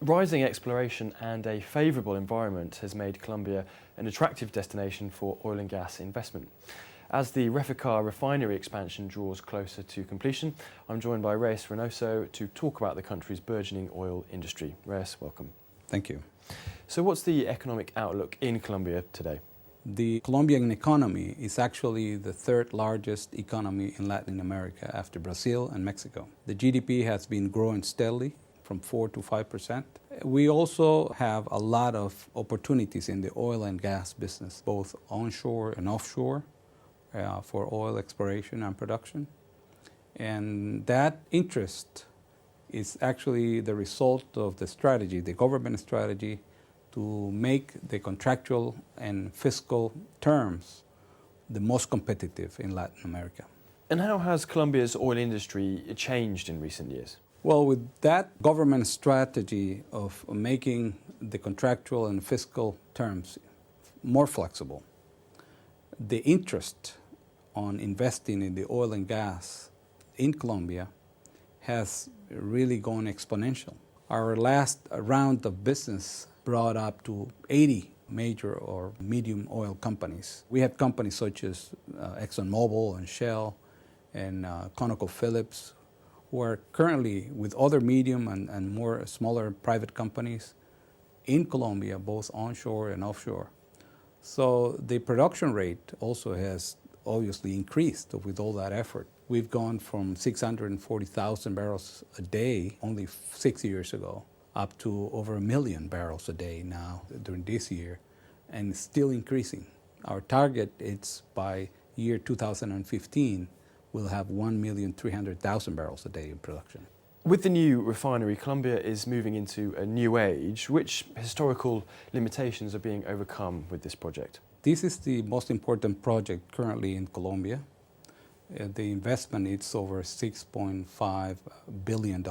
Rising exploration and a favourable environment has made Colombia an attractive destination for oil and gas investment. As the Reficar refinery expansion draws closer to completion, I'm joined by Reyes Reinoso to talk about the country's burgeoning oil industry. Reyes, welcome. Thank you. So what's the economic outlook in Colombia today? The Colombian economy is actually the third largest economy in Latin America after Brazil and Mexico. The GDP has been growing steadily from 4 to 5%. We also have a lot of opportunities in the oil and gas business, both onshore and offshore, for oil exploration and production. And that interest is actually the result of the strategy, the government strategy, to make the contractual and fiscal terms the most competitive in Latin America. And how has Colombia's oil industry changed in recent years? Well, with that government strategy of making the contractual and fiscal terms more flexible, the interest on investing in the oil and gas in Colombia has really gone exponential. Our last round of business brought up to 80 major or medium oil companies. We have companies such as ExxonMobil and Shell and ConocoPhillips, who are currently with other medium and more smaller private companies in Colombia, both onshore and offshore. So the production rate also has obviously increased with all that effort. We've gone from 640,000 barrels a day only 6 years ago up to over 1 million barrels a day now during this year, and it's still increasing. Our target is by year 2015, we'll have 1,300,000 barrels a day in production. With the new refinery, Colombia is moving into a new age. Which historical limitations are being overcome with this project? This is the most important project currently in Colombia. The investment is over $6.5 billion.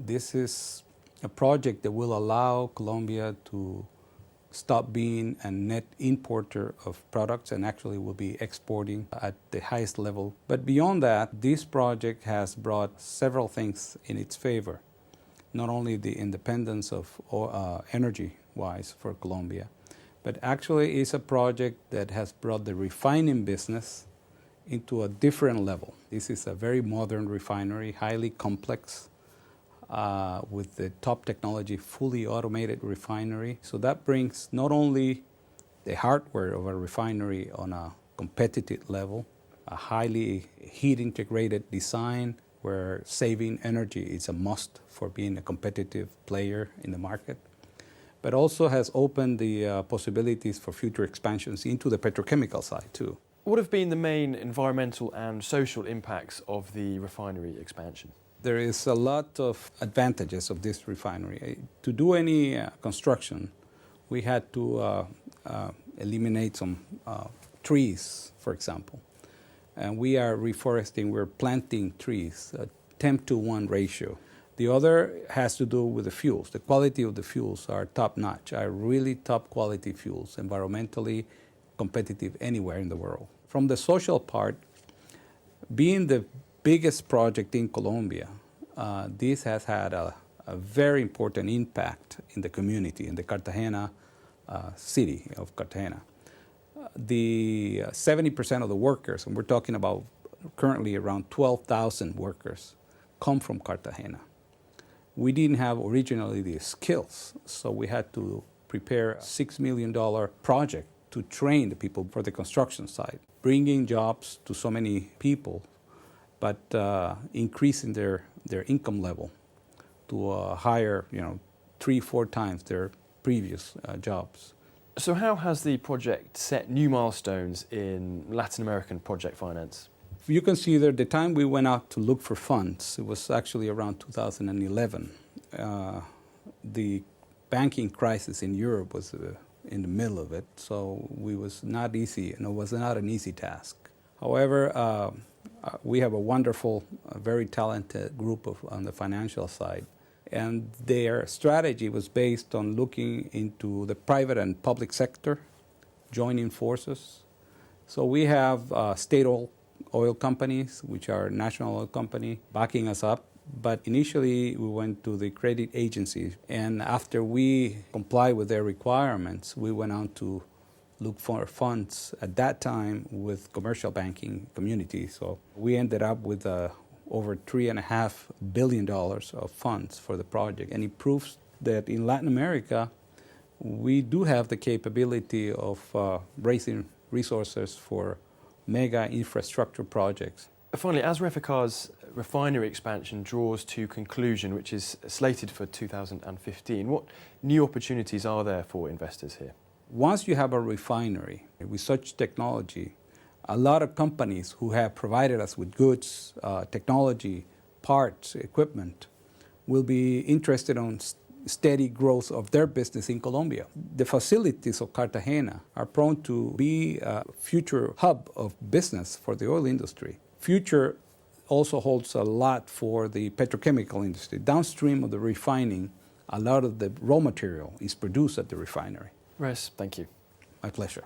This is a project that will allow Colombia to stop being a net importer of products and actually will be exporting at the highest level. But beyond that, this project has brought several things in its favor. Not only the independence of energy-wise for Colombia, but actually is a project that has brought the refining business into a different level. This is a very modern refinery, highly complex, with the top technology, fully automated refinery. So that brings not only the hardware of a refinery on a competitive level, a highly heat-integrated design where saving energy is a must for being a competitive player in the market, but also has opened the possibilities for future expansions into the petrochemical side too. What have been the main environmental and social impacts of the refinery expansion? There is a lot of advantages of this refinery. To do any construction, we had to eliminate some trees, for example. And we are reforesting, we're planting trees, a 10-to-1 ratio. The other has to do with the fuels. The quality of the fuels are top-notch, are really top-quality fuels, environmentally competitive anywhere in the world. From the social part, being the biggest project in Colombia, this has had a very important impact in the community, in the Cartagena city of Cartagena. The 70% of the workers, and we're talking about currently around 12,000 workers, come from Cartagena. We didn't have originally the skills, so we had to prepare a $6 million project to train the people for the construction site, bringing jobs to so many people, but increasing their income level to a higher, 3-4 times their previous jobs. So how has the project set new milestones in Latin American project finance? If you consider the time we went out to look for funds, it was actually around 2011. The banking crisis in Europe was in the middle of it, so it was not easy, and it was not an easy task. However, we have a wonderful, very talented group on the financial side, and their strategy was based on looking into the private and public sector, joining forces. So we have state oil companies, which are national oil company, backing us up, But initially, we went to the credit agency, and after we complied with their requirements, we went on to look for funds at that time with commercial banking community. So we ended up with over $3.5 billion of funds for the project, and it proves that in Latin America, we do have the capability of raising resources for mega infrastructure projects. Finally, as Reficar's refinery expansion draws to conclusion, which is slated for 2015, what new opportunities are there for investors here? Once you have a refinery with such technology, a lot of companies who have provided us with goods, technology, parts, equipment, will be interested in steady growth of their business in Colombia. The facilities of Cartagena are prone to be a future hub of business for the oil industry. Future also holds a lot for the petrochemical industry. Downstream of the refining, a lot of the raw material is produced at the refinery. Reyes, thank you. My pleasure.